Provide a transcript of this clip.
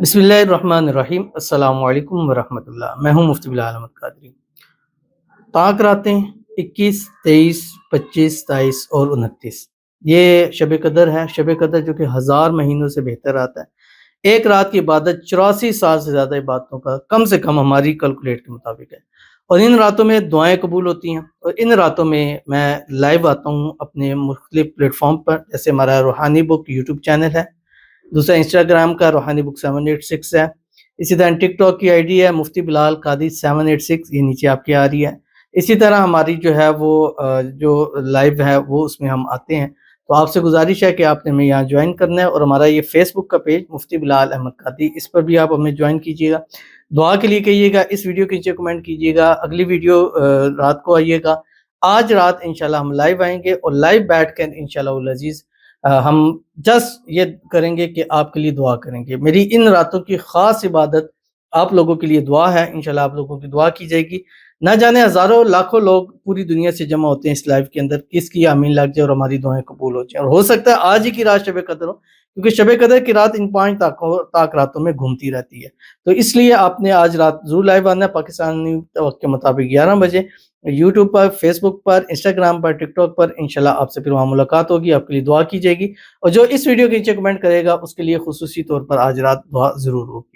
بسم اللہ الرحمن الرحیم۔ السلام علیکم ورحمۃ اللہ۔ میں ہوں مفتی بلال احمد قادری۔ طاق راتیں 21، 23، 25، 27 اور 29 یہ شب قدر ہے۔ شب قدر جو کہ 1000 مہینوں سے بہتر رات ہے۔ ایک رات کی عبادت 84 سال سے زیادہ عبادتوں کا کم سے کم ہماری کیلکولیٹ کے مطابق ہے، اور ان راتوں میں دعائیں قبول ہوتی ہیں، اور ان راتوں میں میں لائیو آتا ہوں اپنے مختلف پلیٹ فارم پر، جیسے ہمارا روحانی بک یوٹیوب چینل ہے، دوسرا انسٹاگرام کا روحانی بک 786 ہے، اسی طرح ٹک ٹاک کی آئی ڈی ہے مفتی بلال قادری 786، یہ نیچے آپ کی آ رہی ہے۔ اسی طرح ہماری جو ہے وہ جو لائیو ہے وہ اس میں ہم آتے ہیں، تو آپ سے گزارش ہے کہ آپ نے ہمیں یہاں جوائن کرنا ہے، اور ہمارا یہ فیس بک کا پیج مفتی بلال احمد قادری، اس پر بھی آپ ہمیں جوائن کیجیے گا۔ دعا کے لیے کہیے گا، اس ویڈیو کے نیچے کمنٹ کیجیے گا، اگلی ویڈیو رات کو آئیے گا۔ آج رات انشاءاللہ ہم لائیو آئیں گے، اور لائیو بیٹھ کر انشاءاللہ العزیز ہم جسٹ یہ کریں گے کہ آپ کے لیے دعا کریں گے۔ میری ان راتوں کی خاص عبادت آپ لوگوں کے لیے دعا ہے، انشاءاللہ آپ لوگوں کی دعا کی جائے گی۔ نہ جانے ہزاروں لاکھوں لوگ پوری دنیا سے جمع ہوتے ہیں اس لائیو کے اندر، کس کی آمین لگ جائے اور ہماری دعائیں قبول ہو جائیں، اور ہو سکتا ہے آج ہی کی رات شب قدر ہو، کیونکہ شب قدر کی رات ان 5 طاق راتوں میں گھومتی رہتی ہے۔ تو اس لیے آپ نے آج رات ضرور لائیو آنا ہے، پاکستانی وقت کے مطابق 11 بجے، یوٹیوب پر، فیس بک پر، انسٹاگرام پر، ٹک ٹاک پر۔ انشاءاللہ آپ سے پھر وہاں ملاقات ہوگی، آپ کے لیے دعا کی جائے گی، اور جو اس ویڈیو کے نیچے کمنٹ کرے گا اس کے لیے خصوصی طور پر آج رات دعا ضرور ہوگی۔